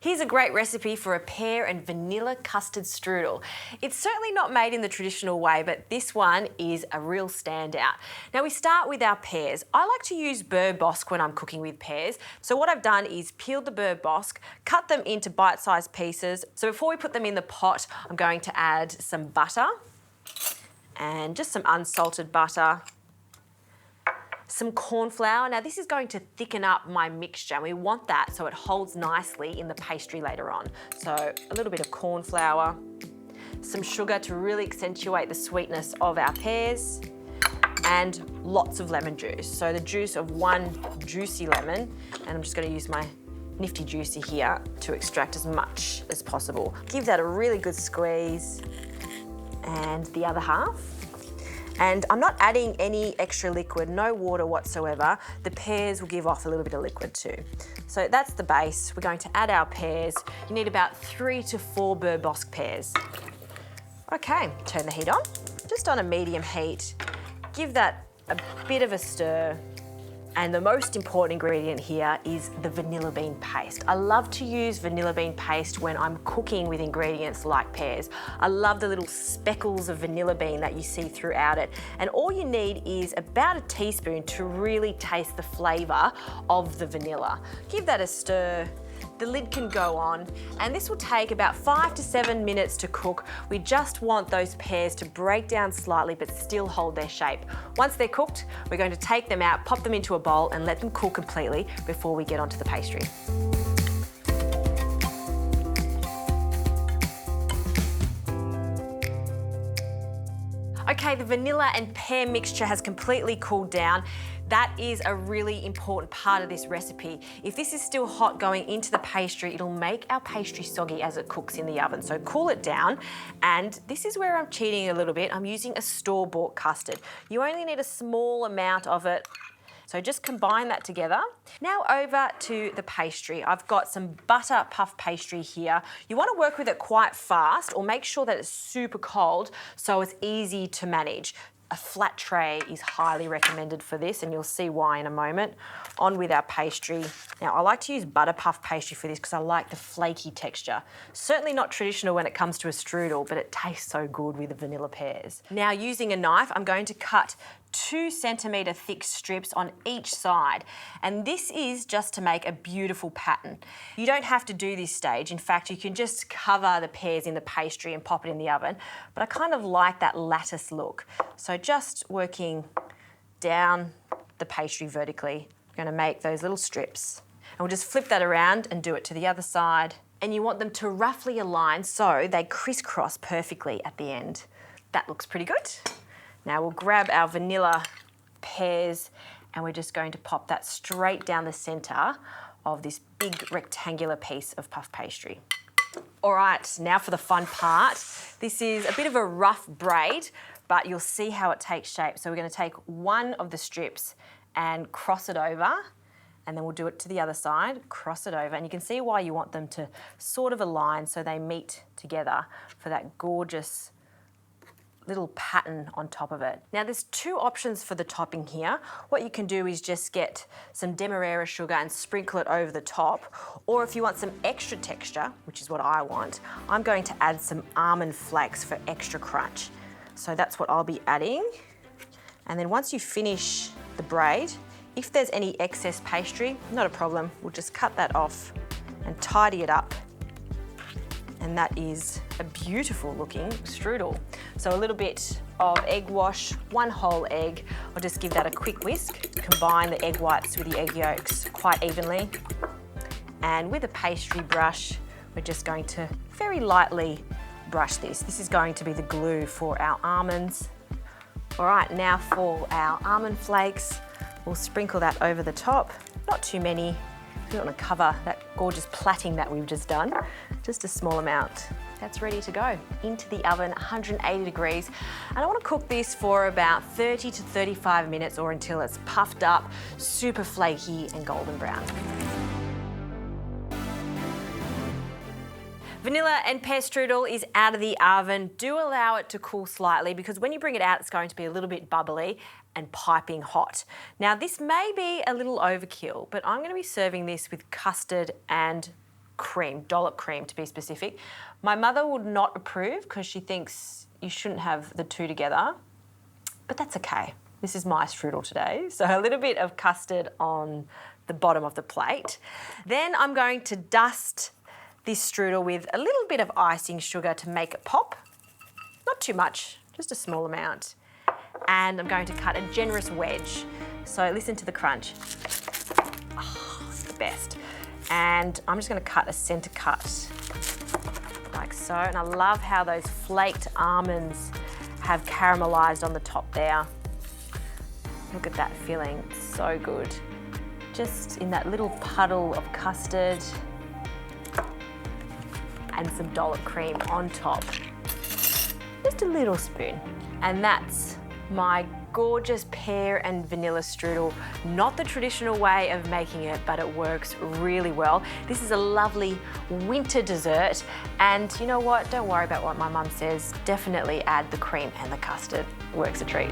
Here's a great recipe for a pear and vanilla custard strudel. It's certainly not made in the traditional way, but this one is a real standout. Now we start with our pears. I like to use Pear Bosc when I'm cooking with pears. So what I've done is peeled the Pear Bosc, cut them into bite-sized pieces. So before we put them in the pot, I'm going to add some butter and just some unsalted butter. Some cornflour. Now this is going to thicken up my mixture and we want that so it holds nicely in the pastry later on. So a little bit of cornflour, some sugar to really accentuate the sweetness of our pears, and lots of lemon juice. So the juice of one juicy lemon, and I'm just going to use my nifty juicer here to extract as much as possible. Give that a really good squeeze, and the other half. And I'm not adding any extra liquid, no water whatsoever. The pears will give off a little bit of liquid too. So that's the base. We're going to add our pears. You need about 3 to 4 Pear Bosc pears. Okay, turn the heat on, just on a medium heat. Give that a bit of a stir. And the most important ingredient here is the vanilla bean paste. I love to use vanilla bean paste when I'm cooking with ingredients like pears. I love the little speckles of vanilla bean that you see throughout it. And all you need is about a teaspoon to really taste the flavour of the vanilla. Give that a stir. The lid can go on, and this will take about 5 to 7 minutes to cook. We just want those pears to break down slightly but still hold their shape. Once they're cooked, we're going to take them out, pop them into a bowl and let them cool completely before we get onto the pastry. Okay, the vanilla and pear mixture has completely cooled down. That is a really important part of this recipe. If this is still hot going into the pastry, it'll make our pastry soggy as it cooks in the oven. So cool it down. And this is where I'm cheating a little bit. I'm using a store-bought custard. You only need a small amount of it. So just combine that together. Now over to the pastry. I've got some butter puff pastry here. You want to work with it quite fast or make sure that it's super cold so it's easy to manage. A flat tray is highly recommended for this, and you'll see why in a moment. On with our pastry. Now, I like to use butter puff pastry for this because I like the flaky texture. Certainly not traditional when it comes to a strudel, but it tastes so good with the vanilla pears. Now, using a knife, I'm going to cut 2 centimetre thick strips on each side. And this is just to make a beautiful pattern. You don't have to do this stage. In fact, you can just cover the pears in the pastry and pop it in the oven. But I kind of like that lattice look. So just working down the pastry vertically, I'm going to make those little strips. And we'll just flip that around and do it to the other side. And you want them to roughly align so they crisscross perfectly at the end. That looks pretty good. Now we'll grab our vanilla pears and we're just going to pop that straight down the centre of this big rectangular piece of puff pastry. All right, now for the fun part. This is a bit of a rough braid, but you'll see how it takes shape. So we're going to take one of the strips and cross it over, and then we'll do it to the other side, cross it over, and you can see why you want them to sort of align so they meet together for that gorgeous little pattern on top of it. Now there's 2 options for the topping here. What you can do is just get some demerara sugar and sprinkle it over the top, or if you want some extra texture, which is what I want, I'm going to add some almond flakes for extra crunch. So that's what I'll be adding. And then once you finish the braid, if there's any excess pastry, not a problem, we'll just cut that off and tidy it up. And that is a beautiful looking strudel. So a little bit of egg wash, 1 whole egg. I'll just give that a quick whisk, combine the egg whites with the egg yolks quite evenly. And with a pastry brush, we're just going to very lightly brush this. This is going to be the glue for our almonds. All right, now for our almond flakes, we'll sprinkle that over the top. Not too many. We don't want to cover that gorgeous plaiting that we've just done. Just a small amount. That's ready to go. Into the oven, 180 degrees. And I want to cook this for about 30 to 35 minutes or until it's puffed up, super flaky and golden brown. Vanilla and pear strudel is out of the oven. Do allow it to cool slightly because when you bring it out, it's going to be a little bit bubbly and piping hot. Now this may be a little overkill, but I'm going to be serving this with custard and cream, dollop cream to be specific. My mother would not approve because she thinks you shouldn't have the two together, but that's okay. This is my strudel today. So a little bit of custard on the bottom of the plate. Then I'm going to dust this strudel with a little bit of icing sugar to make it pop. Not too much, just a small amount. And I'm going to cut a generous wedge. So listen to the crunch. Oh, it's the best. And I'm just going to cut a centre cut, like so. And I love how those flaked almonds have caramelised on the top there. Look at that filling, it's so good. Just in that little puddle of custard and some dollop cream on top. Just a little spoon. And that's my gorgeous pear and vanilla strudel. Not the traditional way of making it, but it works really well. This is a lovely winter dessert. And you know what? Don't worry about what my mum says. Definitely add the cream and the custard. Works a treat.